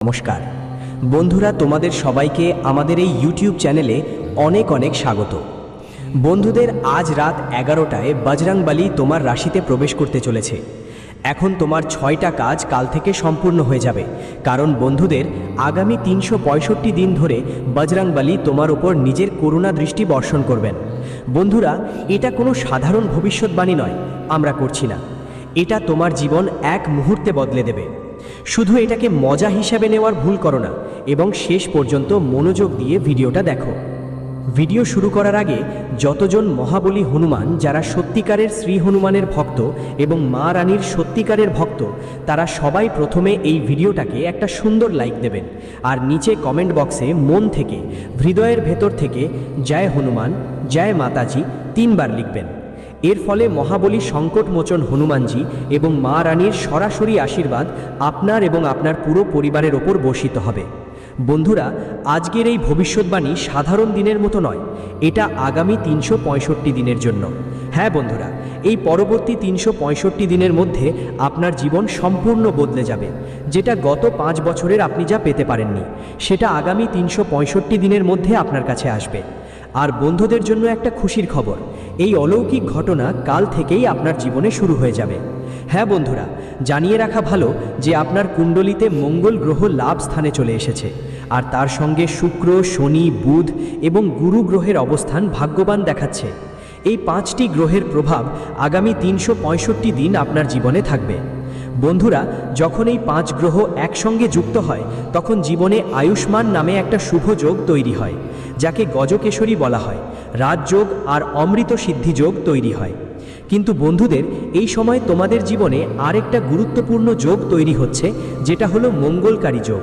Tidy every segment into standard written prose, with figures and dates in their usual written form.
নমস্কার বন্ধুরা, তোমাদের সবাইকে আমাদের এই ইউটিউব চ্যানেলে অনেক অনেক স্বাগত। বন্ধুদের, আজ রাত 11টায় বজরংবলী তোমার রাশিতে প্রবেশ করতে চলেছে। এখন তোমার 6টা কাজ কাল থেকে সম্পূর্ণ হয়ে যাবে, কারণ বন্ধুদের আগামী 365 দিন ধরে বজরংবলী তোমার উপর নিজের করুণা দৃষ্টি বর্ষণ করবেন। বন্ধুরা, এটা কোনো সাধারণ ভবিষ্যৎবাণী নয়, আমরা করছি না। এটা তোমার জীবন এক মুহূর্তে বদলে দেবে। শুধু এটাকে মজা হিসাবে নেওয়ার ভুল করো না এবং শেষ পর্যন্ত মনোযোগ দিয়ে ভিডিওটা দেখো। ভিডিও শুরু করার আগে যতজন মহাবলী হনুমান, যারা সত্যিকারের শ্রী হনুমানের ভক্ত এবং মা রানীর সত্যিকারের ভক্ত, তারা সবাই প্রথমে এই ভিডিওটাকে একটা সুন্দর লাইক দেবেন আর নিচে কমেন্ট বক্সে মন থেকে, হৃদয়ের ভেতর থেকে জয় হনুমান, জয় মাতাজি 3 বার লিখবেন। এর ফলে মহাবলী সংকটমোচন হনুমানজি এবং মা রানীর সরাসরি আশীর্বাদ আপনার এবং আপনার পুরো পরিবারের ওপর বর্ষিত হবে। বন্ধুরা, আজকের এই ভবিষ্যৎবাণী সাধারণ দিনের মতো নয়, এটা আগামী 365 দিনের জন্য। হ্যাঁ বন্ধুরা, এই পরবর্তী 365 দিনের মধ্যে আপনার জীবন সম্পূর্ণ বদলে যাবে। যেটা গত 5 বছরের আপনি যা পেতে পারেননি, সেটা আগামী 365 দিনের মধ্যে আপনার কাছে আসবে। আর বন্ধুদের জন্য একটা খুশির খবর, এই অলৌকিক ঘটনা কাল থেকেই আপনার জীবনে শুরু হয়ে যাবে। হ্যাঁ বন্ধুরা, জানিয়ে রাখা ভালো যে আপনার কুণ্ডলিতে মঙ্গল গ্রহ লাভ স্থানে চলে এসেছে, আর তার সঙ্গে শুক্র, শনি, বুধ এবং গুরু গ্রহের অবস্থান ভাগ্যবান দেখাচ্ছে। এই 5টি গ্রহের প্রভাব আগামী 365 দিন আপনার জীবনে থাকবে। বন্ধুরা, যখন এই 5 গ্রহ একসঙ্গে যুক্ত হয়, তখন জীবনে আয়ুষ্মান নামে একটা শুভ যোগ তৈরি হয়, যাকে গজকেশরী বলা হয়। রাজযোগ আর অমৃত সিদ্ধি যোগ তৈরি হয়। কিন্তু বন্ধুদের, এই সময় তোমাদের জীবনে আরেকটা গুরুত্বপূর্ণ যোগ তৈরি হচ্ছে, যেটা হলো মঙ্গলকারী যোগ।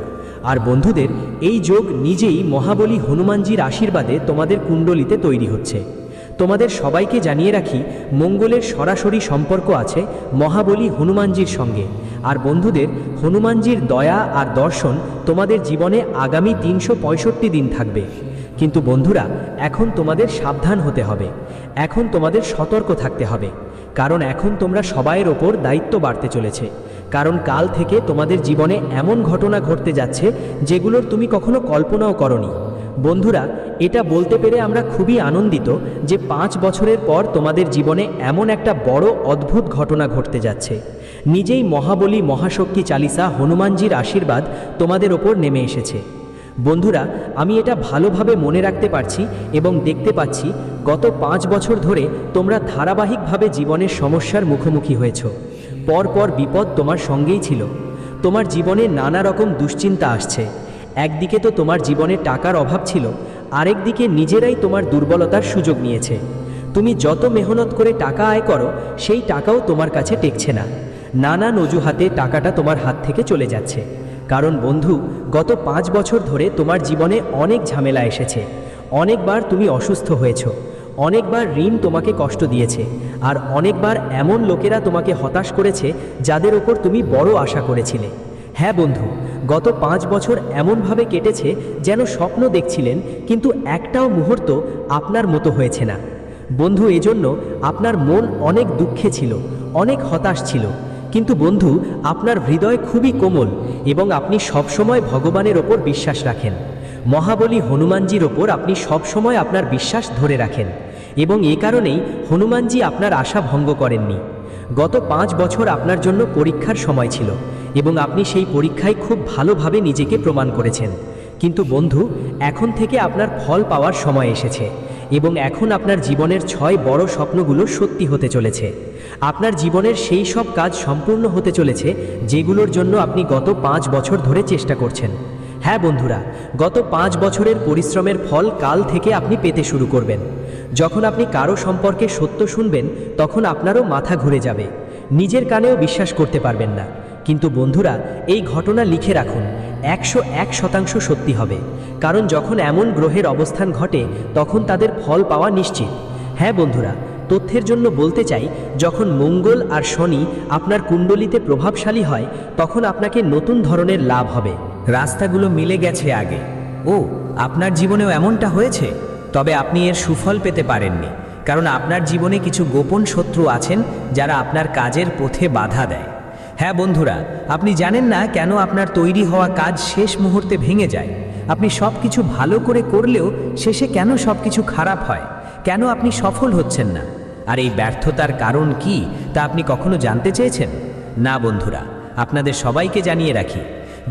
আর বন্ধুদের, এই যোগ নিজেই মহাবলী হনুমানজির আশীর্বাদে তোমাদের কুণ্ডলিতে তৈরি হচ্ছে। তোমাদের সবাইকে জানিয়ে রাখি, মঙ্গলের সরাসরি সম্পর্ক আছে মহাবলী হনুমানজির সঙ্গে। আর বন্ধুদের, হনুমানজির দয়া আর দর্শন তোমাদের জীবনে আগামী 365 দিন থাকবে। কিন্তু বন্ধুরা, এখন তোমাদের সাবধান হতে হবে, এখন তোমাদের সতর্ক থাকতে হবে, কারণ এখন তোমরা সবাইয়ের ওপর দায়িত্ব বাড়তে চলেছে। কারণ কাল থেকে তোমাদের জীবনে এমন ঘটনা ঘটতে যাচ্ছে যেগুলোর তুমি কখনো কল্পনাও করনি। বন্ধুরা, এটা বলতে পেরে আমরা খুবই আনন্দিত যে 5 বছরের পর তোমাদের জীবনে এমন একটা বড় অদ্ভুত ঘটনা ঘটতে যাচ্ছে। নিজেই মহাবলী মহাশক্তি চালিসা হনুমানজির আশীর্বাদ তোমাদের ওপর নেমে এসেছে। বন্ধুরা, আমি এটা ভালোভাবে মনে রাখতে পারছি এবং দেখতে পাচ্ছি, গত 5 বছর ধরে তোমরা ধারাবাহিকভাবে জীবনের সমস্যার মুখোমুখি হয়েছ। পরপর বিপদ তোমার সঙ্গেই ছিল। তোমার জীবনে নানা রকম দুশ্চিন্তা আসছে। একদিকে তো তোমার জীবনে টাকার অভাব ছিল, আরেকদিকে নিজেরাই তোমার দুর্বলতার সুযোগ নিয়েছে। তুমি যত মেহনত করে টাকা আয় করো, সেই টাকাও তোমার কাছে টেকছে না। নানান অজুহাতে টাকাটা তোমার হাত থেকে চলে যাচ্ছে। কারণ বন্ধু, গত 5 বছর ধরে তোমার জীবনে অনেক ঝামেলা এসেছে। অনেকবার তুমি অসুস্থ হয়েছ, অনেকবার ঋণ তোমাকে কষ্ট দিয়েছে, আর অনেকবার এমন লোকেরা তোমাকে হতাশ করেছে যাদের ওপর তুমি বড় আশা করেছিলে। হ্যাঁ বন্ধু, গত 5 বছর এমনভাবে কেটেছে যেন স্বপ্ন দেখছিলেন, কিন্তু একটাও মুহূর্ত আপনার মতো হয়েছে না। বন্ধু, এজন্য আপনার মন অনেক দুঃখে ছিল, অনেক হতাশ ছিল। কিন্তু বন্ধু, আপনার হৃদয় খুবই কোমল এবং আপনি সবসময় ভগবানের ওপর বিশ্বাস রাখেন। মহাবলী হনুমানজির ওপর আপনি সবসময় আপনার বিশ্বাস ধরে রাখেন, এবং এ কারণেই হনুমানজি আপনার আশা ভঙ্গ করেননি। গত 5 বছর আপনার জন্য পরীক্ষার সময় ছিল এবং আপনি সেই পরীক্ষায় খুব ভালোভাবে নিজেকে প্রমাণ করেছেন। কিন্তু বন্ধু, এখন থেকে আপনার ফল পাওয়ার সময় এসেছে এবং এখন আপনার জীবনের 6 বড় স্বপ্নগুলো সত্যি হতে চলেছে। আপনার জীবনের সেই সব কাজ সম্পূর্ণ হতে চলেছে যেগুলোর জন্য আপনি গত 5 বছর ধরে চেষ্টা করছেন। হ্যাঁ বন্ধুরা, গত 5 বছরের পরিশ্রমের ফল কাল থেকে আপনি পেতে শুরু করবেন। যখন আপনি কারো সম্পর্কে সত্য শুনবেন, তখন আপনারও মাথা ঘুরে যাবে, নিজের কানেও বিশ্বাস করতে পারবেন না। কিন্তু বন্ধুরা, এই ঘটনা লিখে রাখুন, 101% সত্যি হবে। কারণ যখন এমন গ্রহের অবস্থান ঘটে, তখন তাদের ফল পাওয়া নিশ্চিত। হ্যাঁ বন্ধুরা, তথ্যের জন্য বলতে চাই, যখন মঙ্গল আর শনি আপনার কুণ্ডলিতে প্রভাবশালী হয়, তখন আপনাকে নতুন ধরনের লাভ হবে। রাস্তাগুলো মিলে গেছে আগে। ও, আপনার জীবনেও এমনটা হয়েছে? তবে আপনি এর সুফল পেতে পারেননি, কারণ আপনার জীবনে কিছু গোপন শত্রু আছেন যারা আপনার কাজের পথে বাধা দেয়। হ্যাঁ বন্ধুরা, আপনি জানেন না কেন আপনার তৈরি হওয়া কাজ শেষ মুহূর্তে ভেঙে যায়। আপনি সব কিছু ভালো করে করলেও শেষে কেন সব কিছু খারাপ হয়, কেন আপনি সফল হচ্ছেন না। আর এই ব্যর্থতার কারণ কি তা আপনি কখনো জানতে চেয়েছেন? না বন্ধুরা, আপনাদের সবাইকে জানিয়ে রাখি,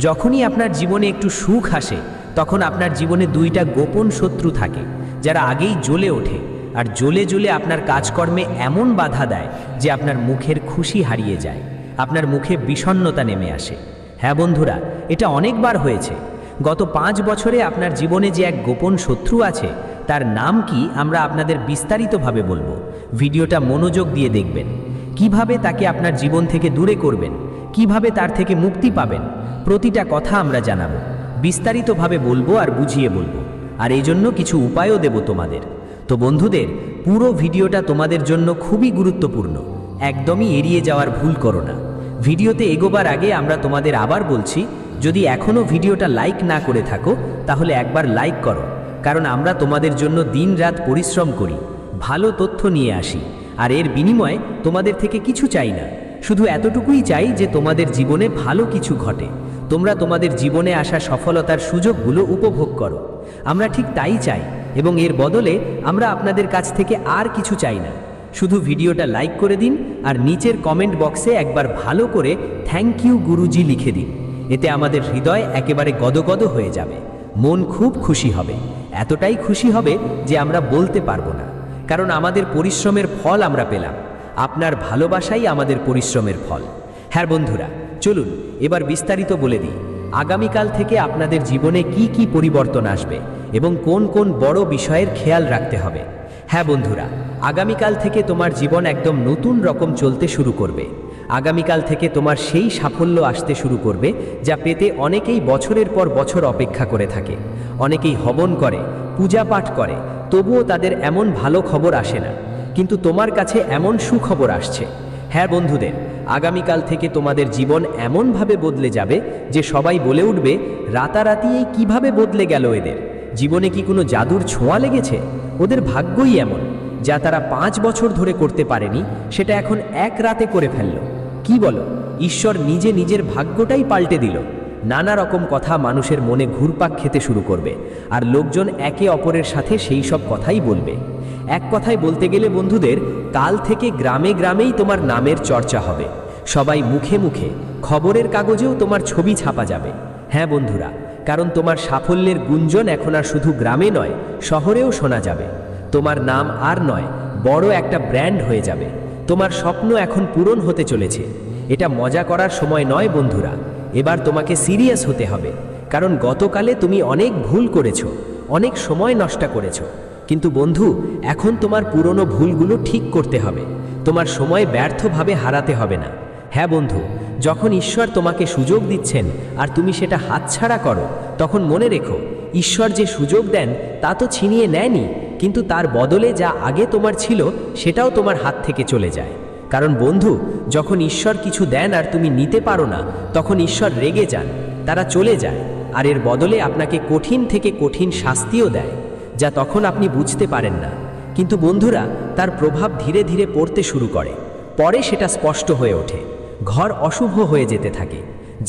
যখনই আপনার জীবনে একটু সুখ আসে তখন আপনার জীবনে দুইটা গোপন শত্রু থাকে, যারা আগেই জ্বলে ওঠে আর জ্বলে জ্বলে আপনার কাজকর্মে এমন বাধা দেয় যে আপনার মুখের খুশি হারিয়ে যায়, আপনার মুখে বিষণ্ণতা নেমে আসে। হ্যাঁ বন্ধুরা, এটা অনেকবার হয়েছে। গত 5 বছরে আপনার জীবনে যে এক গোপন শত্রু আছে তার নাম কি আমরা আপনাদের বিস্তারিতভাবে বলবো। ভিডিওটা মনোযোগ দিয়ে দেখবেন। কিভাবে তাকে আপনার জীবন থেকে দূরে করবেন, কিভাবে তার থেকে মুক্তি পাবেন, প্রতিটা কথা আমরা জানাবো, বিস্তারিতভাবে বলবো আর বুঝিয়ে বলবো। আর এই জন্য কিছু উপায়ও দেব তোমাদের। তো বন্ধুদের, পুরো ভিডিওটা তোমাদের জন্য খুবই গুরুত্বপূর্ণ, একদমই এড়িয়ে যাওয়ার ভুল করো না। ভিডিওতে এগোবার আগে আমরা তোমাদের আবার বলছি, যদি এখনও ভিডিওটা লাইক না করে থাকো তাহলে একবার লাইক করো, কারণ আমরা তোমাদের জন্য দিনরাত পরিশ্রম করি, ভালো তথ্য নিয়ে আসি। আর এর বিনিময়ে তোমাদের থেকে কিছু চাই না, শুধু এতটুকুই চাই যে তোমাদের জীবনে ভালো কিছু ঘটে, তোমরা তোমাদের জীবনে আসা সফলতার সুযোগগুলো উপভোগ করো। আমরা ঠিক তাই চাই, এবং এর বদলে আমরা আপনাদের কাছ থেকে আর কিছু চাই না। শুধু ভিডিওটা লাইক করে দিন আর নিচের কমেন্ট বক্সে একবার ভালো করে থ্যাংক ইউ গুরুজি লিখে দিন। এতে আমাদের হৃদয় একেবারে গদগদ হয়ে যাবে, মন খুব খুশি হবে, এতটাই খুশি হবে যে আমরা বলতে পারবো না। কারণ আমাদের পরিশ্রমের ফল আমরা পেলাম, আপনার ভালোবাসাই আমাদের পরিশ্রমের ফল। হ্যাঁ বন্ধুরা, চলুন এবার বিস্তারিত বলে দিই আগামীকাল থেকে আপনাদের জীবনে কি কি পরিবর্তন আসবে এবং কোন কোন বড় বিষয়ের খেয়াল রাখতে হবে। হ্যাঁ বন্ধুরা, আগামীকাল থেকে তোমার জীবন একদম নতুন রকম চলতে শুরু করবে। আগামীকাল থেকে তোমার সেই সাফল্য আসতে শুরু করবে যা পেতে অনেকেই বছরের পর বছর অপেক্ষা করে থাকে। অনেকেই হবন করে, পূজা পাঠ করে, তবুও তাদের এমন ভালো খবর আসে না, কিন্তু তোমার কাছে এমন সুখবর আসছে। হ্যাঁ বন্ধুদের, আগামীকাল থেকে তোমাদের জীবন এমনভাবে বদলে যাবে যে সবাই বলে উঠবে, রাতারাতি এই কীভাবে বদলে গেল এদের জীবনে, কি কোনো জাদুর ছোঁয়া লেগেছে? ওদের ভাগ্যই এমন, যা তারা 5 বছর ধরে করতে পারেনি সেটা এখন এক রাতে করে ফেলল। কি বলো, ঈশ্বর নিজে নিজের ভাগ্যটাই পাল্টে দিল। নানা রকম কথা মানুষের মনে ঘুরপাক খেতে শুরু করবে, আর লোকজন একে অপরের সাথে সেই সব কথাই বলবে। এক কথায় বলতে গেলে বন্ধুদের, কাল থেকে গ্রামে গ্রামেই তোমার নামের চর্চা হবে, সবাই মুখে মুখে, খবরের কাগজেও তোমার ছবি ছাপা যাবে। হ্যাঁ বন্ধুরা, কারণ তোমার সাফল্যের গুঞ্জন এখন আর শুধু গ্রামে নয়, শহরেও শোনা যাবে। তোমার নাম আর নয়, বড় একটা ব্র্যান্ড হয়ে যাবে। তোমার স্বপ্ন এখন পূরণ হতে চলেছে। এটা মজা করার সময় নয় বন্ধুরা, এবার তোমাকে সিরিয়াস হতে হবে। কারণ গতকালে তুমি অনেক ভুল করেছো, অনেক সময় নষ্ট করেছো, কিন্তু বন্ধু, এখন তোমার পুরনো ভুলগুলো ঠিক করতে হবে। তোমার সময় ব্যর্থভাবে হারাতে হবে না। হ্যাঁ বন্ধু, যখন ঈশ্বর তোমাকে সুযোগ দিচ্ছেন আর তুমি সেটা হাতছাড়া করো, তখন মনে রেখো, ঈশ্বর যে সুযোগ দেন তা তো ছিনিয়ে নেয়নি, কিন্তু তার বদলে যা আগে তোমার ছিল সেটাও তোমার হাত থেকে চলে যায়। কারণ বন্ধু, যখন ঈশ্বর কিছু দেন আর তুমি নিতে পারো না, তখন ঈশ্বর রেগে যান, তারা চলে যায়, আর এর বদলে আপনাকে কঠিন থেকে কঠিন শাস্তিও দেয়, যা তখন আপনি বুঝতে পারেন না। কিন্তু বন্ধুরা, তার প্রভাব ধীরে ধীরে পড়তে শুরু করে, পরে সেটা স্পষ্ট হয়ে ওঠে। ঘর অশুভ হয়ে যেতে থাকে,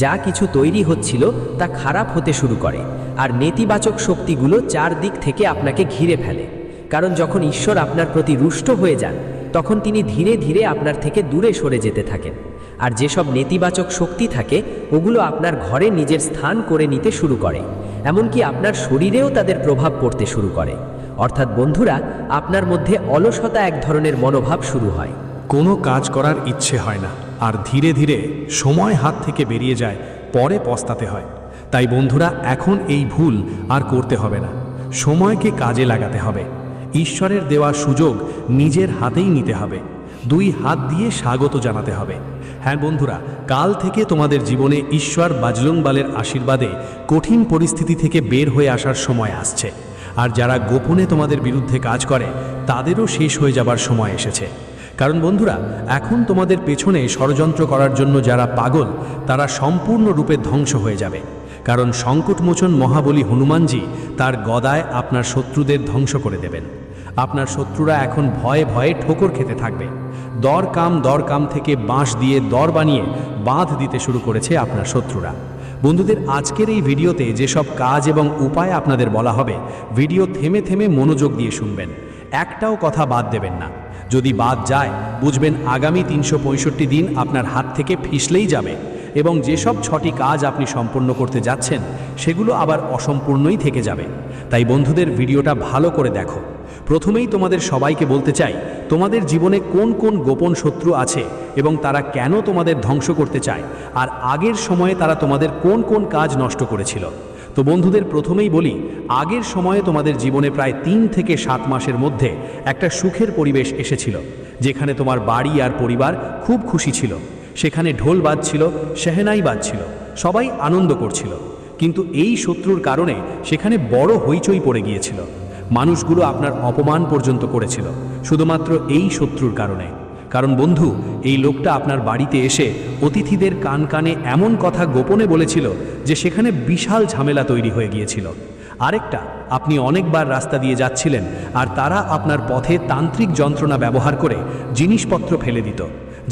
যা কিছু তৈরি হচ্ছিল তা খারাপ হতে শুরু করে, আর নেতিবাচক শক্তিগুলো চারদিক থেকে আপনাকে ঘিরে ফেলে। কারণ যখন ঈশ্বর আপনার প্রতি রুষ্ট হয়ে যান, তখন তিনি ধীরে ধীরে আপনার থেকে দূরে সরে যেতে থাকেন, আর যেসব নেতিবাচক শক্তি থাকে ওগুলো আপনার ঘরে নিজের স্থান করে নিতে শুরু করে, এমনকি আপনার শরীরেও তাদের প্রভাব পড়তে শুরু করে। অর্থাৎ বন্ধুরা, আপনার মধ্যে অলসতা এক ধরনের মনোভাব শুরু হয়, কোনো কাজ করার ইচ্ছে হয় না, আর ধীরে ধীরে সময় হাত থেকে বেরিয়ে যায়, পরে পস্তাতে হয়। তাই বন্ধুরা, এখন এই ভুল আর করতে হবে না, সময়কে কাজে লাগাতে হবে। ঈশ্বরের দেওয়া সুযোগ নিজের হাতেই নিতে হবে, 2 হাত দিয়ে স্বাগত জানাতে হবে। হ্যাঁ বন্ধুরা, কাল থেকে তোমাদের জীবনে ঈশ্বর বাজরংবালের আশীর্বাদে কঠিন পরিস্থিতি থেকে বের হয়ে আসার সময় আসছে। আর যারা গোপনে তোমাদের বিরুদ্ধে কাজ করে তাদেরও শেষ হয়ে যাবার সময় এসেছে। কারণ বন্ধুরা, এখন তোমাদের পেছনে ষড়যন্ত্র করার জন্য যারা পাগল, তারা সম্পূর্ণরূপে ধ্বংস হয়ে যাবে। কারণ সংকটমোচন মহাবলী হনুমানজি তার গদায় আপনার শত্রুদের ধ্বংস করে দেবেন। আপনার শত্রুরা এখন ভয়ে ভয়ে ঠোকর খেতে থাকবে। দরকাম থেকে বাঁশ দিয়ে দর বানিয়ে বাঁধ দিতে শুরু করেছে আপনার শত্রুরা। বন্ধুদের, আজকের এই ভিডিওতে যেসব কাজ এবং উপায় আপনাদের বলা হবে, ভিডিও থেমে থেমে মনোযোগ দিয়ে শুনবেন, একটাও কথা বাদ দেবেন না। যদি বাদ যায়, বুঝবেন আগামী 365 দিন আপনার হাত থেকে ফিসলেই যাবে এবং যেসব 6টি কাজ আপনি সম্পন্ন করতে যাচ্ছেন সেগুলো আবার অসম্পূর্ণই থেকে যাবে। তাই বন্ধুদের, ভিডিওটা ভালো করে দেখো। প্রথমেই তোমাদের সবাইকে বলতে চাই, তোমাদের জীবনে কোন কোন গোপন শত্রু আছে এবং তারা কেন তোমাদের ধ্বংস করতে চায়, আর আগের সময়ে তারা তোমাদের কোন কোন কাজ নষ্ট করেছিল। তো বন্ধুদের, প্রথমেই বলি, আগের সময়ে তোমাদের জীবনে প্রায় 3 থেকে 7 মাসের মধ্যে একটা সুখের পরিবেশ এসেছিল, যেখানে তোমার বাড়ি আর পরিবার খুব খুশি ছিল। সেখানে ঢোল বাজছিল, সেহেনাই বাজছিল, সবাই আনন্দ করছিল। কিন্তু এই শত্রুর কারণে সেখানে বড় হইচই পড়ে গিয়েছিল। মানুষগুলো আপনার অপমান পর্যন্ত করেছিল শুধুমাত্র এই শত্রুর কারণে। কারণ বন্ধু, এই লোকটা আপনার বাড়িতে এসে অতিথিদের কান কানে এমন কথা গোপনে বলেছিল যে সেখানে বিশাল ঝামেলা তৈরি হয়ে গিয়েছিল। আরেকটা, আপনি অনেকবার রাস্তা দিয়ে যাচ্ছিলেন আর তারা আপনার পথে তান্ত্রিক যন্ত্রণা ব্যবহার করে জিনিসপত্র ফেলে দিত,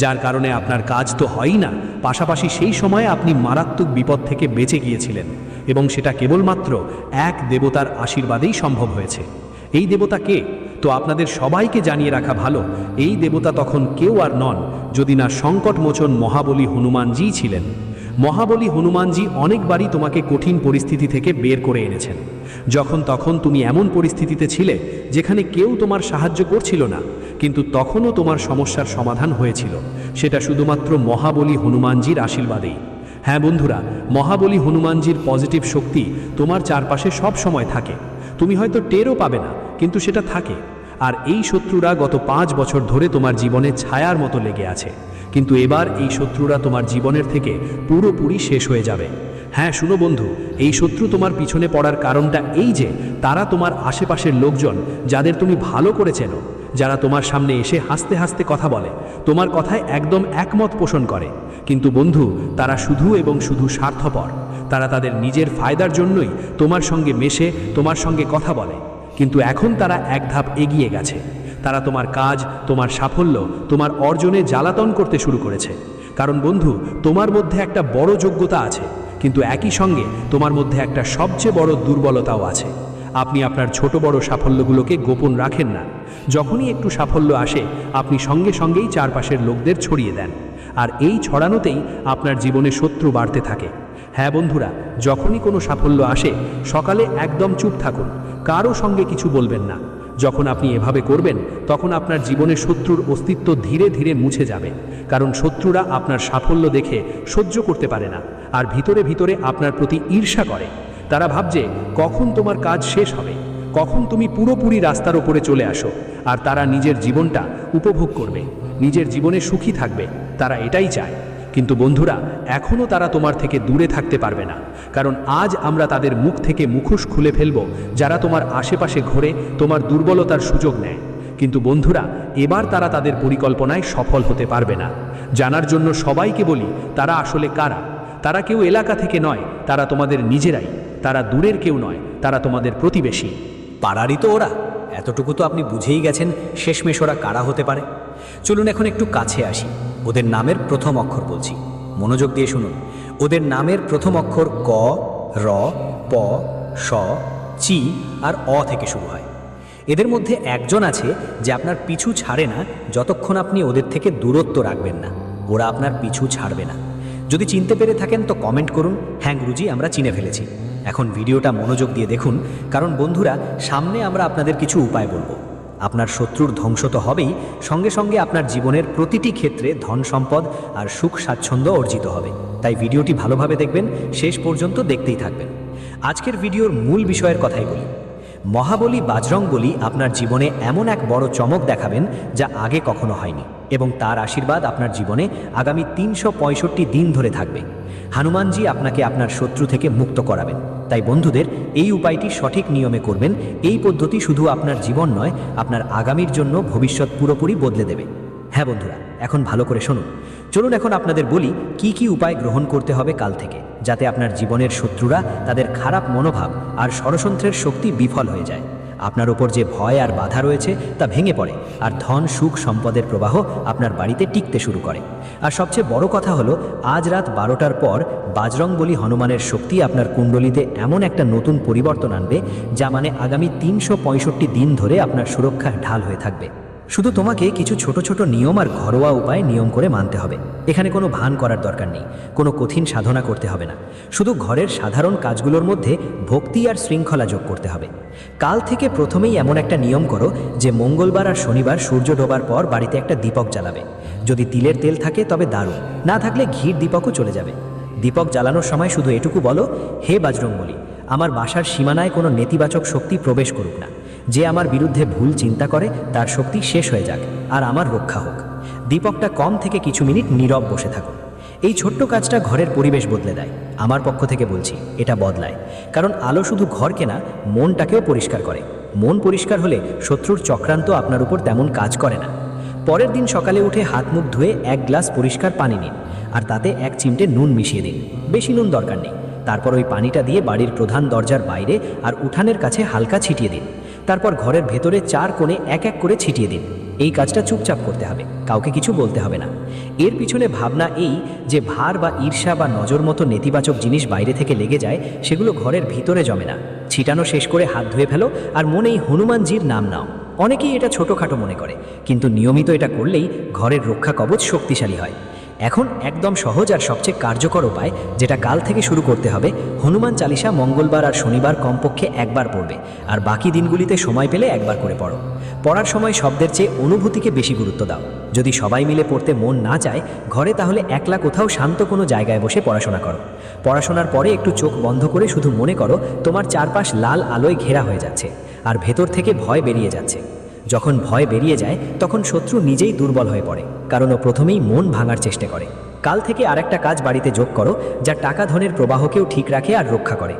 যার কারণে আপনার কাজ তো হয়ই না, পাশাপাশি সেই সময়ে আপনি মারাত্মক বিপদ থেকে বেঁচে গিয়েছিলেন, এবং সেটা কেবলমাত্র এক দেবতার আশীর্বাদেই সম্ভব হয়েছে। এই দেবতা কে? তো আপনাদের সবাইকে জানিয়ে রাখা ভালো, এই দেবতা তখন কেউ আর নন যদি না সংকটমোচন মহাবলী হনুমানজিই ছিলেন। মহাবলী হনুমানজি অনেকবারই তোমাকে কঠিন পরিস্থিতি থেকে বের করে এনেছেন। যখন তখন তুমি এমন পরিস্থিতিতে ছিলে যেখানে কেউ তোমার সাহায্য করছিল না, কিন্তু তখনও তোমার সমস্যার সমাধান হয়েছিল, সেটা শুধুমাত্র মহাবলী হনুমানজির আশীর্বাদেই। হ্যাঁ বন্ধুরা, মহাবলী হনুমানজির পজিটিভ শক্তি তোমার চারপাশে সব সময় থাকে। তুমি হয়তো টেরও পাবে না, কিন্তু সেটা থাকে। আর এই শত্রুরা গত 5 বছর ধরে তোমার জীবনে ছায়ার মতো লেগে আছে, কিন্তু এবার এই শত্রুরা তোমার জীবনের থেকে পুরোপুরি শেষ হয়ে যাবে। হ্যাঁ শুনো বন্ধু, এই শত্রু তোমার পিছনে পড়ার কারণটা এই যে তারা তোমার আশেপাশের লোকজন, যাদের তুমি ভালো করে চেনো, যারা তোমার সামনে এসে হাসতে হাসতে কথা বলে, তোমার কথায় একদম একমত পোষণ করে, কিন্তু বন্ধু তারা শুধু এবং শুধু স্বার্থপর। তারা তাদের নিজের ফায়দার জন্যই তোমার সঙ্গে মেশে, তোমার সঙ্গে কথা বলে। কিন্তু এখন তারা এক ধাপ এগিয়ে গেছে। তারা তোমার কাজ, তোমার সাফল্য, তোমার অর্জনে জ্বালাতন করতে শুরু করেছে। কারণ বন্ধু, তোমার মধ্যে একটা বড় যোগ্যতা আছে, কিন্তু একই সঙ্গে তোমার মধ্যে একটা সবচেয়ে বড় দুর্বলতাও আছে। আপনি আপনার ছোট বড় সাফল্যগুলোকে গোপন রাখেন না। যখনই একটু সাফল্য আসে, আপনি সঙ্গে সঙ্গেই চারপাশের লোকদের ছড়িয়ে দেন, আর এই ছড়ানোতেই আপনার জীবনে শত্রু বাড়তে থাকে। হ্যাঁ বন্ধুরা, যখনই কোনো সাফল্য আসে, সকালে একদম চুপ থাকুন, কারো সঙ্গে কিছু বলবেন না। যখন আপনি এভাবে করবেন, তখন আপনার জীবনে শত্রুর অস্তিত্ব ধীরে ধীরে মুছে যাবে। কারণ শত্রুরা আপনার সাফল্য দেখে সহ্য করতে পারে না, আর ভিতরে ভিতরে আপনার প্রতি ঈর্ষা করে। তারা ভাবছে কখন তোমার কাজ শেষ হবে, কখন তুমি পুরোপুরি রাস্তার ওপরে চলে আসো, আর তারা নিজের জীবনটা উপভোগ করবে, নিজের জীবনে সুখী থাকবে। তারা এটাই চায়। কিন্তু বন্ধুরা, এখনও তারা তোমার থেকে দূরে থাকতে পারবে না, কারণ আজ আমরা তাদের মুখ থেকে মুখোশ খুলে ফেলব, যারা তোমার আশেপাশে ঘোরে তোমার দুর্বলতার সুযোগ নেয়। কিন্তু বন্ধুরা, এবার তারা তাদের পরিকল্পনায় সফল হতে পারবে না। জানার জন্য সবাইকে বলি, তারা আসলে কারা। তারা কেউ এলাকা থেকে নয়, তারা তোমাদের নিজেরাই। তারা দূরের কেউ নয়, তারা তোমাদের প্রতিবেশী। পাড়ারই তো ওরা, এতটুকু তো আপনি বুঝেই গেছেন শেষমেশ ওরা কারা হতে পারে। চলুন এখন একটু কাছে আসি। ওদের নামের প্রথম অক্ষর বলছি, মনোযোগ দিয়ে শুনুন। ওদের নামের প্রথম অক্ষর ক, র, প, শ, চি আর অ থেকে শুরু হয়। এদের মধ্যে একজন আছে যে আপনার পিছু ছাড়ে না যতক্ষণ আপনি ওদের থেকে দূরত্ব রাখবেন না। ওরা আপনার পিছু ছাড়বে না। যদি চিনতে পেরে থাকেন তো কমেন্ট করুন, হ্যাঁ গুরুজি আমরা চিনে ফেলেছি। এখন ভিডিওটা মনোযোগ দিয়ে দেখুন, কারণ বন্ধুরা সামনে আমরা আপনাদের কিছু উপায় বলবো। আপনার শত্রুর ধ্বংস তো হবেই, সঙ্গে সঙ্গে আপনার জীবনের প্রতিটি ক্ষেত্রে ধন সম্পদ আর সুখ স্বাচ্ছন্দ্য অর্জিত হবে। তাই ভিডিওটি ভালোভাবে দেখবেন, শেষ পর্যন্ত দেখতেই থাকবেন। আজকের ভিডিওর মূল বিষয়ের কথাই বলি। মহাবলী বাজরংবলী আপনার জীবনে এমন এক বড় চমক দেখাবেন যা আগে কখনো হয়নি, এবং তার আশীর্বাদ আপনার জীবনে আগামী 365 দিন ধরে থাকবে। হনুমানজি আপনাকে আপনার শত্রু থেকে মুক্ত করাবেন। তাই বন্ধুদের, এই উপায়টি সঠিক নিয়মে করবেন। এই পদ্ধতি শুধু আপনার জীবন নয়, আপনার আগামীর জন্য ভবিষ্যৎ পুরোপুরি বদলে দেবে। হ্যাঁ বন্ধুরা, এখন ভালো করে শুনুন। চলুন এখন আপনাদের বলি কি কি উপায় গ্রহণ করতে হবে কাল থেকে, যাতে আপনার জীবনের শত্রুরা তাদের খারাপ মনোভাব আর ষড়যন্ত্রের শক্তি বিফল হয়ে যায়, আপনার ওপর যে ভয় আর বাধা রয়েছে তা ভেঙে পড়ে, আর ধন সুখ সম্পদের প্রবাহ আপনার বাড়িতে টিকতে শুরু করে। আর সবচেয়ে বড় কথা হলো, আজ রাত 12টার পর বজরংবলী হনুমানের শক্তি আপনার কুণ্ডলিতে এমন একটা নতুন পরিবর্তন আনবে, যা মানে আগামী 365 দিন ধরে আপনার সুরক্ষার ঢাল হয়ে থাকবে। শুধু তোমাকে কিছু ছোট ছোট নিয়ম আর ঘরোয়া উপায় নিয়ম করে মানতে হবে। এখানে কোনো ভান করার দরকার নেই, কোনো কঠিন সাধনা করতে হবে না। শুধু ঘরের সাধারণ কাজগুলোর মধ্যে ভক্তি আর শৃঙ্খলা যোগ করতে হবে। কাল থেকে প্রথমেই এমন একটা নিয়ম করো যে মঙ্গলবার আর শনিবার সূর্য ডোবার পর বাড়িতে একটা দীপক জ্বালাবে। যদি তিলের তেল থাকে তবে দারুণ, না থাকলে ঘির দীপকও চলে যাবে। দীপক জ্বালানোর সময় শুধু এটুকু বলো, হে বজরংবলী, আমার বাসার সীমানায় কোনো নেতিবাচক শক্তি প্রবেশ করুক না। যে আমার বিরুদ্ধে ভুল চিন্তা করে তার শক্তি শেষ হয়ে যাক, আর আমার রক্ষা হোক। দীপকটা কম থেকে কিছু মিনিট নীরব বসে থাকুন। এই ছোট্ট কাজটা ঘরের পরিবেশ বদলে দেয়। আমার পক্ষ থেকে বলছি, এটা বদলায়। কারণ আলো শুধু ঘরকে না, মনটাকেও পরিষ্কার করে। মন পরিষ্কার হলে শত্রুর চক্রান্ত আপনার উপর তেমন কাজ করে না। পরের দিন সকালে উঠে হাত মুখ ধুয়ে 1 গ্লাস পরিষ্কার পানি নিন, আর তাতে 1 চিমটে নুন মিশিয়ে দিন। বেশি নুন দরকার নেই। তারপর ওই পানিটা দিয়ে বাড়ির প্রধান দরজার বাইরে আর উঠানের কাছে হালকা ছিটিয়ে দিন। তারপর ঘরের ভেতরে 4 কোণে 1 করে ছিটিয়ে দিন। এই কাজটা চুপচাপ করতে হবে, কাউকে কিছু বলতে হবে না। এর পিছনে ভাবনা এই যে ভার বা ঈর্ষা বা নজর মতো নেতিবাচক জিনিস বাইরে থেকে লেগে যায়, সেগুলো ঘরের ভিতরে জমে না। ছিটানো শেষ করে হাত ধুয়ে ফেলো, আর মনেই হনুমানজির নাম নাও। অনেকেই এটা ছোটোখাটো মনে করে, কিন্তু নিয়মিত এটা করলেই ঘরের রক্ষা কবচ শক্তিশালী হয়। এখন একদম সহজ আর সবচেয়ে কার্যকর উপায়, যেটা কাল থেকে শুরু করতে হবে। হনুমান চালিসা মঙ্গলবার আর শনিবার কমপক্ষে 1 বার পড়বে, আর বাকি দিনগুলিতে সময় পেলে 1 বার করে পড়ো। পড়ার সময় শব্দের চেয়ে অনুভূতিকে বেশি গুরুত্ব দাও। যদি সবাই মিলে পড়তে মন না চায় ঘরে, তাহলে একলা কোথাও শান্ত কোনো জায়গায় বসে পড়াশোনা করো। পড়াশোনার পরে একটু চোখ বন্ধ করে শুধু মনে করো তোমার চারপাশ লাল আলোয় ঘেরা হয়ে যাচ্ছে, আর ভেতর থেকে ভয় বেরিয়ে যাচ্ছে। যখন ভয় বেরিয়ে যায় তখন শত্রু নিজেই দুর্বল হয়ে পড়ে, কারণ ও প্রথমেই মন ভাঙার চেষ্টা করে। কাল থেকে আরেকটা কাজ বাড়িতে যোগ করো, যা টাকা ধনের প্রবাহকেও ঠিক রাখে আর রক্ষা করে।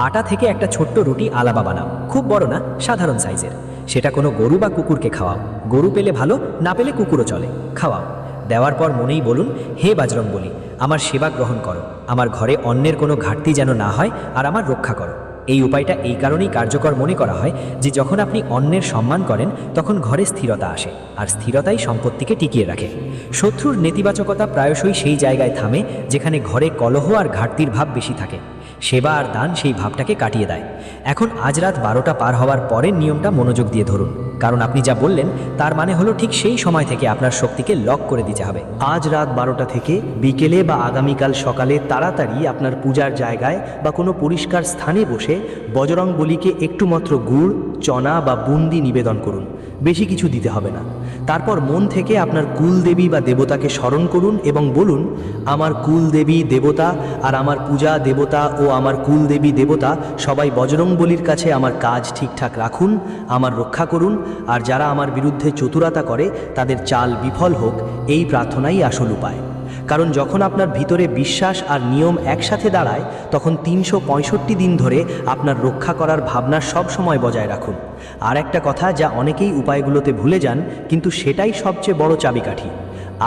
আটা থেকে একটা ছোট্ট রুটি আলাবা বানাও, খুব বড় না, সাধারণ সাইজের। সেটা কোনো গরু বা কুকুরকে খাওয়াও। গরু পেলে ভালো, না পেলে কুকুরও চলে, খাওয়াও। দেওয়ার পর মনেই বলুন, হে বজরংবলী, আমার সেবা গ্রহণ করো। আমার ঘরে অন্যের কোনো ঘাটতি যেন না হয়, আর আমার রক্ষা করো। এই উপায়টা এই কারণেই কার্যকর মনে করা হয় যে যখন আপনি অন্যের সম্মান করেন তখন ঘরে স্থিরতা আসে, আর স্থিরতাই সম্পত্তিকে টিকিয়ে রাখে। শত্রুর নেতিবাচকতা প্রায়শই সেই জায়গায় থামে যেখানে ঘরে কলহ আর ঘাটতির ভাব বেশি থাকে। সেবা আর দান সেই ভাবটাকে কাটিয়ে দেয়। এখন আজ রাত 12টা পার হওয়ার পরের নিয়মটা মনোযোগ দিয়ে ধরুন, কারণ আপনি যা বললেন তার মানে হলো ঠিক সেই সময় থেকে আপনার শক্তিকে লক করে দিতে হবে। আজ রাত 12টা থেকে বিকেলে বা আগামীকাল সকালে তাড়াতাড়ি আপনার পূজার জায়গায় বা কোনো পরিষ্কার স্থানে বসে বজরংবলীকে একটু মাত্র গুড়, চনা বা বুন্দি নিবেদন করুন। বেশি কিছু দিতে হবে না। তারপর মন থেকে আপনার কুলদেবী বা দেবতাকে স্মরণ করুন এবং বলুন, আমার কুলদেবী দেবতা আর আমার পূজা দেবতা ও আমার কুলদেবী দেবতা সবাই বজরংবলীর কাছে আমার কাজ ঠিকঠাক রাখুন, আমার রক্ষা করুন, আর যারা আমার বিরুদ্ধে চতুরতা করে তাদের চাল বিফল হোক। এই প্রার্থনাই আসল উপায়। কারণ যখন আপনার ভিতরে বিশ্বাস আর নিয়ম একসাথে দাঁড়ায়, তখন 365 দিন ধরে আপনার রক্ষা করার ভাবনা সব সময় বজায় রাখুন। আর একটা কথা যা অনেকেই উপায়গুলোতে ভুলে যান, কিন্তু সেটাই সবচেয়ে বড় চাবিকাঠি।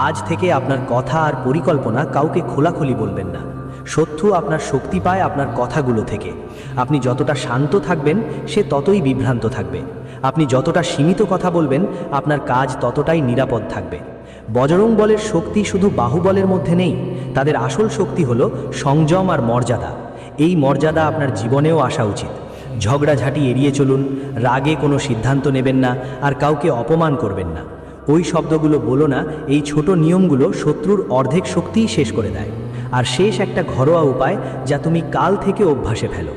আজ থেকে আপনার কথা আর পরিকল্পনা কাউকে খোলাখুলি বলবেন না। শত্রু আপনার শক্তি পায় আপনার কথাগুলো থেকে। আপনি যতটা শান্ত থাকবেন সে ততই বিভ্রান্ত থাকবে। আপনি যতটা সীমিত কথা বলবেন আপনার কাজ ততটাই নিরাপদ থাকবে। বজরংবলের শক্তি শুধু বাহুবলের মধ্যে নেই, তাদের আসল শক্তি হলো সংযম আর মর্যাদা। এই মর্যাদা আপনার জীবনেও আসা উচিত। ঝগড়াঝাঁটি এড়িয়ে চলুন, রাগে কোনো সিদ্ধান্ত নেবেন না, আর কাউকে অপমান করবেন না। ওই শব্দগুলো বলো না। এই ছোট নিয়মগুলো শত্রুর অর্ধেক শক্তিই শেষ করে দেয়। আর শেষ একটা ঘরোয়া উপায় যা তুমি কাল থেকে অভ্যাসে ফেলো।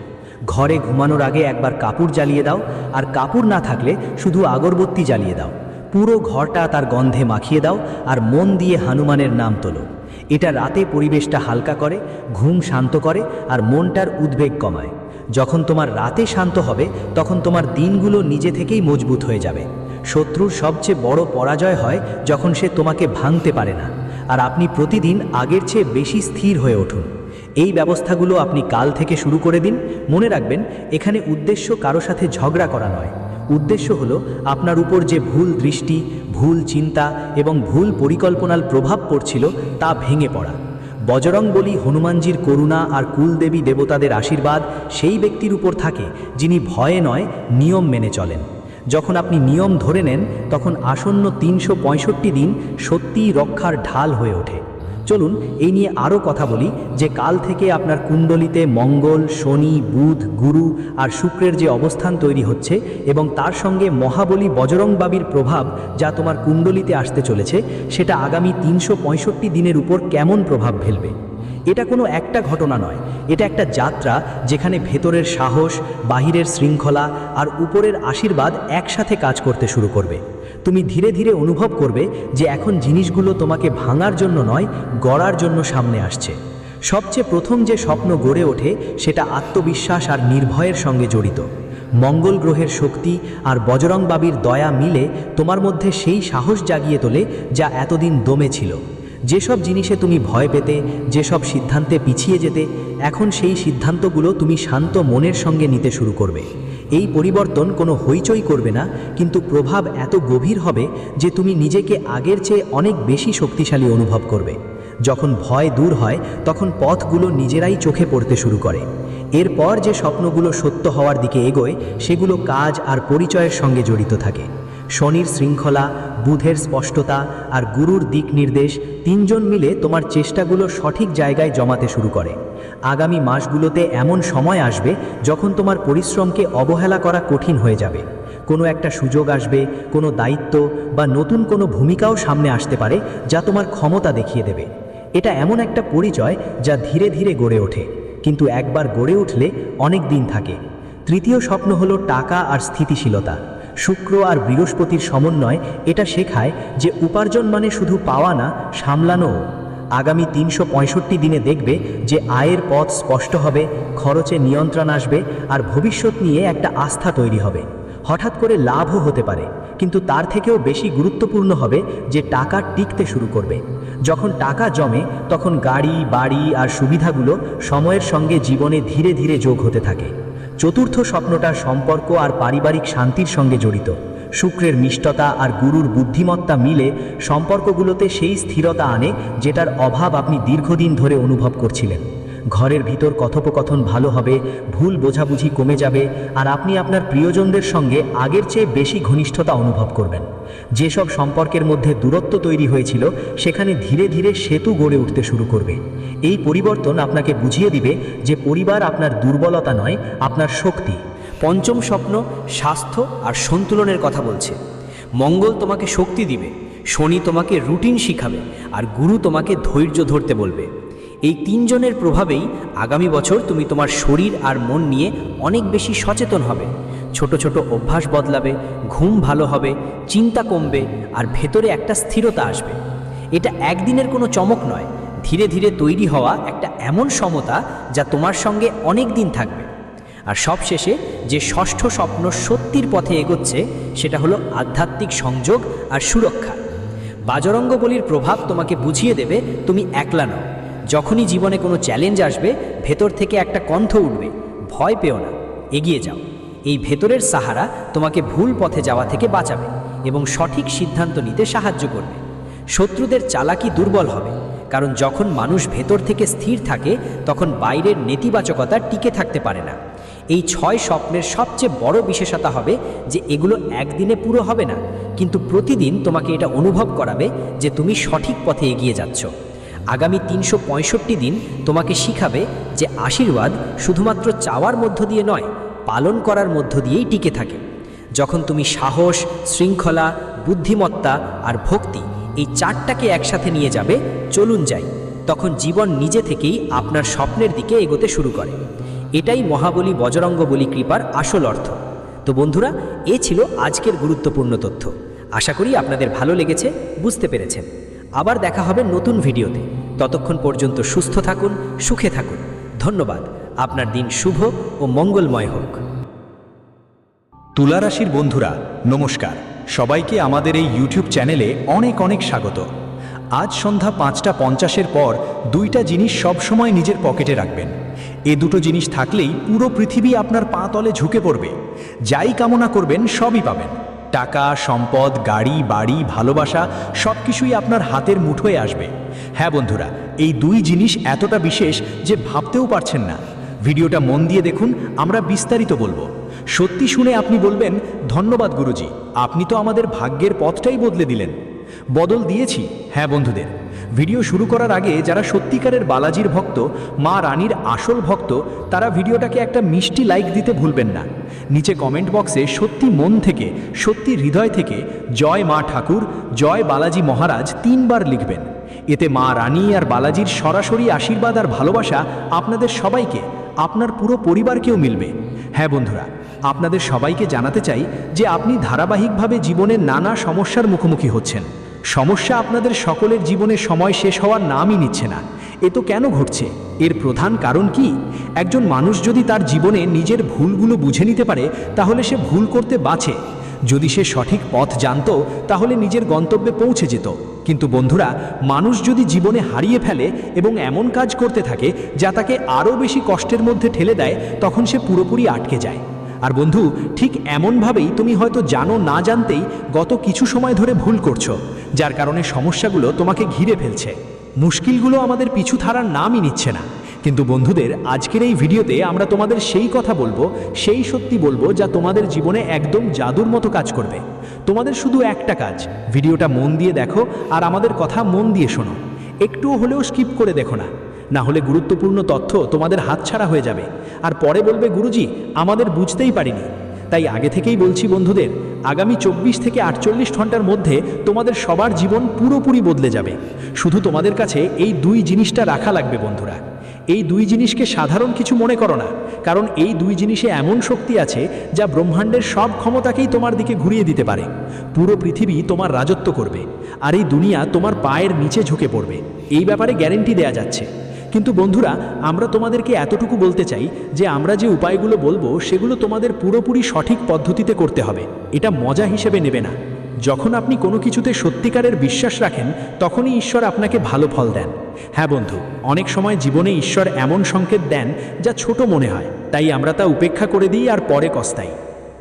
ঘরে ঘুমানোর আগে একবার কাপড় জ্বালিয়ে দাও, আর কাপড় না থাকলে শুধু আগরবত্তি জ্বালিয়ে দাও। পুরো ঘরটা তার গন্ধে মাখিয়ে দাও, আর মন দিয়ে হনুমানের নাম তোলো। এটা রাতে পরিবেশটা হালকা করে, ঘুম শান্ত করে, আর মনটার উদ্বেগ কমায়। যখন তোমার রাতে শান্ত হবে তখন তোমার দিনগুলো নিজে থেকেই মজবুত হয়ে যাবে। শত্রুর সবচেয়ে বড় পরাজয় হয় যখন সে তোমাকে ভাঙতে পারে না, আর আপনি প্রতিদিন আগের চেয়ে বেশি স্থির হয়ে উঠুন। এই ব্যবস্থাগুলো আপনি কাল থেকে শুরু করে দিন। মনে রাখবেন, এখানে উদ্দেশ্য কারো সাথে ঝগড়া করা নয়। উদ্দেশ্য হলো আপনার উপর যে ভুল দৃষ্টি, ভুল চিন্তা এবং ভুল পরিকল্পনার প্রভাব পড়ছিল তা ভেঙে পড়া। বজরংবলী হনুমানজির করুণা আর কুলদেবী দেবতাদের আশীর্বাদ সেই ব্যক্তির উপর থাকে যিনি ভয়ে নয় নিয়ম মেনে চলেন। যখন আপনি নিয়ম ধরে নেন তখন আসন্ন 365 দিন সত্যিই রক্ষার ঢাল হয়ে ওঠে। চলুন এই নিয়ে আরও কথা বলি যে কাল থেকে আপনার কুণ্ডলিতে মঙ্গল, শনি, বুধ, গুরু আর শুক্রের যে অবস্থান তৈরি হচ্ছে এবং তার সঙ্গে মহাবলী বজরংবাবীর প্রভাব যা তোমার কুণ্ডলিতে আসতে চলেছে, সেটা আগামী 365 দিনের উপর কেমন প্রভাব ফেলবে। এটা কোনো একটা ঘটনা নয়, এটা একটা যাত্রা যেখানে ভেতরের সাহস, বাহিরের শৃঙ্খলা আর উপরের আশীর্বাদ একসাথে কাজ করতে শুরু করবে। তুমি ধীরে ধীরে অনুভব করবে যে এখন জিনিসগুলো তোমাকে ভাঙার জন্য নয়, গড়ার জন্য সামনে আসছে। সবচেয়ে প্রথম যে স্বপ্ন গড়ে ওঠে সেটা আত্মবিশ্বাস আর নির্ভয়ের সঙ্গে জড়িত। মঙ্গল গ্রহের শক্তি আর বজরংবাবীর দয়া মিলে তোমার মধ্যে সেই সাহস জাগিয়ে তোলে যা এতদিন দমে ছিল। যেসব জিনিসে তুমি ভয় পেতে, যেসব সিদ্ধান্তে পিছিয়ে যেতে, এখন সেই সিদ্ধান্তগুলো তুমি শান্ত মনের সঙ্গে নিতে শুরু করবে। এই পরিবর্তন কোনো হইচই করবে না, কিন্তু প্রভাব এত গভীর হবে যে তুমি নিজেকে আগের চেয়ে অনেক বেশি শক্তিশালী অনুভব করবে। যখন ভয় দূর হয় তখন পথগুলো নিজেরাই চোখে পড়তে শুরু করে। এরপর যে স্বপ্নগুলো সত্য হওয়ার দিকে এগোয় সেগুলো কাজ আর পরিচয়ের সঙ্গে জড়িত থাকে। শনির শৃঙ্খলা, বুধের স্পষ্টতা আর গুরুর দিক নির্দেশ তিনজন মিলে তোমার চেষ্টাগুলো সঠিক জায়গায় জমাতে শুরু করে। আগামী মাসগুলোতে এমন সময় আসবে যখন তোমার পরিশ্রমকে অবহেলা করা কঠিন হয়ে যাবে। কোনো একটা সুযোগ আসবে, কোনো দায়িত্ব বা নতুন কোনো ভূমিকাও সামনে আসতে পারে যা তোমার ক্ষমতা দেখিয়ে দেবে। এটা এমন একটা পরিচয় যা ধীরে ধীরে গড়ে ওঠে, কিন্তু একবার গড়ে উঠলে অনেক দিন থাকে। তৃতীয় স্বপ্ন হলো টাকা আর স্থিতিশীলতা। শুক্র আর বৃহস্পতির সমন্বয় এটা শেখায় যে উপার্জন মানে শুধু পাওয়া না, সামলানো। আগামী 365 দিনে দেখবে যে আয়ের পথ স্পষ্ট হবে, খরচে নিয়ন্ত্রণ আসবে আর ভবিষ্যৎ নিয়ে একটা আস্থা তৈরি হবে। হঠাৎ করে লাভও হতে পারে, কিন্তু তার থেকেও বেশি গুরুত্বপূর্ণ হবে যে টাকা টিকতে শুরু করবে। যখন টাকা জমে তখন গাড়ি, বাড়ি আর সুবিধাগুলো সময়ের সঙ্গে জীবনে ধীরে ধীরে যোগ হতে থাকে। চতুর্থ স্বপ্নটা সম্পর্ক আর পারিবারিক শান্তির সঙ্গে জড়িত। শুক্রের মিষ্টতা আর গুরুর বুদ্ধিমত্তা মিলে সম্পর্কগুলোতে সেই স্থিরতা আনে যেটার অভাব আপনি দীর্ঘদিন ধরে অনুভব করছিলেন। ঘরের ভিতর কথোপকথন ভালো হবে, ভুল বোঝাবুঝি কমে যাবে আর আপনি আপনার প্রিয়জনদের সঙ্গে আগের চেয়ে বেশি ঘনিষ্ঠতা অনুভব করবেন। যেসব সম্পর্কের মধ্যে দূরত্ব তৈরি হয়েছিল সেখানে ধীরে ধীরে সেতু গড়ে উঠতে শুরু করবে। এই পরিবর্তন আপনাকে বুঝিয়ে দিবে যে পরিবার আপনার দুর্বলতা নয়, আপনার শক্তি। পঞ্চম স্বপ্ন স্বাস্থ্য আর সন্তুলনের কথা বলছে। মঙ্গল তোমাকে শক্তি দিবে, শনি তোমাকে রুটিন শিখাবে আর গুরু তোমাকে ধৈর্য ধরতে বলবে। এই তিনজনের প্রভাবেই আগামী বছর তুমি তোমার শরীর আর মন নিয়ে অনেক বেশি সচেতন হবে। ছোট ছোট অভ্যাস বদলাবে, ঘুম ভালো হবে, চিন্তা কমবে আর ভেতরে একটা স্থিরতা আসবে। এটা একদিনের কোনো চমক নয়, ধীরে ধীরে তৈরি হওয়া একটা এমন সমতা যা তোমার সঙ্গে অনেক দিন থাকবে। আর সবশেষে যে ষষ্ঠ স্বপ্ন সত্যির পথে এগোচ্ছে সেটা হলো আধ্যাত্মিক সংযোগ আর সুরক্ষা। বাজরঙ্গবলীর প্রভাব তোমাকে বুঝিয়ে দেবে তুমি একলা নও। যখনই জীবনে কোনো চ্যালেঞ্জ আসবে ভেতর থেকে একটা কণ্ঠ উঠবে, ভয় পেও না, এগিয়ে যাও। এই ভেতরের সাহারা তোমাকে ভুল পথে যাওয়া থেকে বাঁচাবে এবং সঠিক সিদ্ধান্ত নিতে সাহায্য করবে। শত্রুদের চালাকি দুর্বল হবে, কারণ যখন মানুষ ভেতর থেকে স্থির থাকে তখন বাইরের নেতিবাচকতা টিকে থাকতে পারে না। এই 6 স্বপ্নের সবচেয়ে বড় বিশেষতা হবে যে এগুলো একদিনে পুরো হবে না, কিন্তু প্রতিদিন তোমাকে এটা অনুভব করাবে যে তুমি সঠিক পথে এগিয়ে যাচ্ছ। আগামী 365 দিন তোমাকে শিখাবে যে আশীর্বাদ শুধুমাত্র চাওয়ার মধ্য দিয়ে নয়, পালন করার মধ্য দিয়েই টিকে থাকে। যখন তুমি সাহস, শৃঙ্খলা, বুদ্ধিমত্তা আর ভক্তি এই 4টাকে একসাথে নিয়ে যাবে, চলুন যাই, তখন জীবন নিজে থেকেই আপনার স্বপ্নের দিকে এগোতে শুরু করে। এটাই মহাবলী বজরঙ্গবলী কৃপার আসল অর্থ। তো বন্ধুরা, এ ছিল আজকের গুরুত্বপূর্ণ তথ্য। আশা করি আপনাদের ভালো লেগেছে, বুঝতে পেরেছেন। আবার দেখা হবে নতুন ভিডিওতে। ততক্ষণ পর্যন্ত সুস্থ থাকুন, সুখে থাকুন। ধন্যবাদ। আপনার দিন শুভ ও মঙ্গলময় হোক। তুলা রাশির বন্ধুরা নমস্কার। সবাইকে আমাদের এই ইউটিউব চ্যানেলে অনেক অনেক স্বাগত। আজ সন্ধ্যা 5:50 পর 2টা জিনিস সবসময় নিজের পকেটে রাখবেন। এ দুটো জিনিস থাকলেই পুরো পৃথিবী আপনার পা তলে ঝুঁকে পড়বে। যাই কামনা করবেন সবই পাবেন। টাকা, সম্পদ, গাড়ি, বাড়ি, ভালোবাসা সব কিছুই আপনার হাতের মুঠোয় আসবে। হ্যাঁ বন্ধুরা, এই দুই জিনিস এতটা বিশেষ যে ভাবতেও পারছেন না। ভিডিওটা মন দিয়ে দেখুন, আমরা বিস্তারিত বলবো। সত্যি শুনে আপনি বলবেন, ধন্যবাদ গুরুজি, আপনি তো আমাদের ভাগ্যের পথটাই বদলে দিলেন। বদল দিয়েছি। হ্যাঁ বন্ধুদের, ভিডিও শুরু করার আগে যারা সত্যিকারের বালাজির ভক্ত, মা রানীর আসল ভক্ত, তারা ভিডিওটাকে একটা মিষ্টি লাইক দিতে ভুলবেন না। নিচে কমেন্ট বক্সে সত্যি মন থেকে, সত্যি হৃদয় থেকে জয় মা ঠাকুর, জয় বালাজি মহারাজ 3 বার লিখবেন। এতে মা রানী আর বালাজির সরাসরি আশীর্বাদ আর ভালোবাসা আপনাদের সবাইকে, আপনার পুরো পরিবারকেও মিলবে। হ্যাঁ বন্ধুরা, আপনাদের সবাইকে জানাতে চাই যে আপনি ধারাবাহিকভাবে জীবনে নানা সমস্যার মুখোমুখি হচ্ছেন। সমস্যা আপনাদের সকলের জীবনে সময় শেষ হওয়ার নামই নিচ্ছে না। এ তো কেন ঘটছে? এর প্রধান কারণ কি? একজন মানুষ যদি তার জীবনে নিজের ভুলগুলো বুঝে নিতে পারে, তাহলে সে ভুল করতে বাঁচে। যদি সে সঠিক পথ জানতো, তাহলে নিজের গন্তব্যে পৌঁছে যেত। কিন্তু বন্ধুরা, মানুষ যদি জীবনে হারিয়ে ফেলে এবং এমন কাজ করতে থাকে যা তাকে আরও বেশি কষ্টের মধ্যে ঠেলে দেয়, তখন সে পুরোপুরি আটকে যায়। আর বন্ধু, ঠিক এমনভাবেই তুমি হয়তো জানো না জানতেই গত কিছু সময় ধরে ভুল করছো, যার কারণে সমস্যাগুলো তোমাকে ঘিরে ফেলছে। মুশকিলগুলো আমাদের পিছু ছাড়ার নামই নিচ্ছে না। কিন্তু বন্ধুদের, আজকের এই ভিডিওতে আমরা তোমাদের সেই কথা বলবো, সেই সত্যি বলবো যা তোমাদের জীবনে একদম জাদুর মতো কাজ করবে। তোমাদের শুধু একটা কাজ, ভিডিওটা মন দিয়ে দেখো আর আমাদের কথা মন দিয়ে শোনো। একটুও হলেও স্কিপ করে দেখো না, না হলে গুরুত্বপূর্ণ তথ্য তোমাদের হাতছাড়া হয়ে যাবে আর পরে বলবে, গুরুজি আমাদের বুঝতেই পারিনি। তাই আগে থেকেই বলছি বন্ধুদের, আগামী 24 থেকে 48 ঘন্টার মধ্যে তোমাদের সবার জীবন পুরোপুরি বদলে যাবে। শুধু তোমাদের কাছে এই দুই জিনিসটা রাখা লাগবে বন্ধুরা। এই দুই জিনিসকে সাধারণ কিছু মনে করো না, কারণ এই দুই জিনিসে এমন শক্তি আছে যা ব্রহ্মাণ্ডের সব ক্ষমতাকেই তোমার দিকে ঘুরিয়ে দিতে পারে। পুরো পৃথিবী তোমার রাজত্ব করবে আর এই দুনিয়া তোমার পায়ের নিচে ঝুঁকে পড়বে। এই ব্যাপারে গ্যারেন্টি দেয়া যাচ্ছে। কিন্তু বন্ধুরা, আমরা তোমাদেরকে এতটুকু বলতে চাই যে আমরা যে উপায়গুলো বলবো সেগুলো তোমাদের পুরোপুরি সঠিক পদ্ধতিতে করতে হবে। এটা মজা হিসেবে নেবে না। যখন আপনি কোনো কিছুতে সত্যিকারের বিশ্বাস রাখেন, তখনই ঈশ্বর আপনাকে ভালো ফল দেন। হ্যাঁ বন্ধু, অনেক সময় জীবনে ঈশ্বর এমন সংকেত দেন যা ছোট মনে হয়, তাই আমরা তা উপেক্ষা করে দিই আর পরে কস্তাই।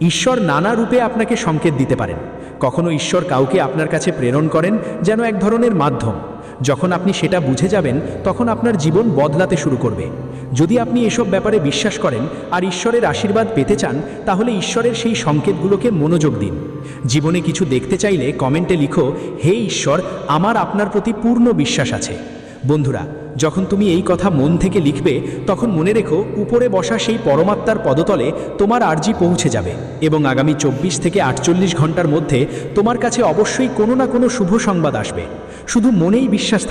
ঈশ্বর নানা রূপে আপনাকে সংকেত দিতে পারেন। কখনো ঈশ্বর কাউকে আপনার কাছে প্রেরণ করেন যেন এক ধরনের মাধ্যম। যখন আপনি সেটা বুঝে যাবেন, তখন আপনার জীবন বদলাতে শুরু করবে। যদি আপনি এসব ব্যাপারে বিশ্বাস করেন আর ঈশ্বরের আশীর্বাদ পেতে চান, তাহলে ঈশ্বরের সেই সংকেতগুলোকে মনোযোগ দিন। জীবনে কিছু দেখতে চাইলে কমেন্টে লিখো, হে ঈশ্বর, আমার আপনার প্রতি পূর্ণ বিশ্বাস আছে। বন্ধুরা, যখন তুমি এই কথা মন থেকে লিখবে, তখন মনে রেখো, উপরে বসা সেই পরমাত্মার পদতলে তোমার আর্জি পৌঁছে যাবে এবং আগামী 24 থেকে 48 ঘন্টার মধ্যে তোমার কাছে অবশ্যই কোনো না কোনো শুভ সংবাদ আসবে। শুধু মনেই বিশ্বাস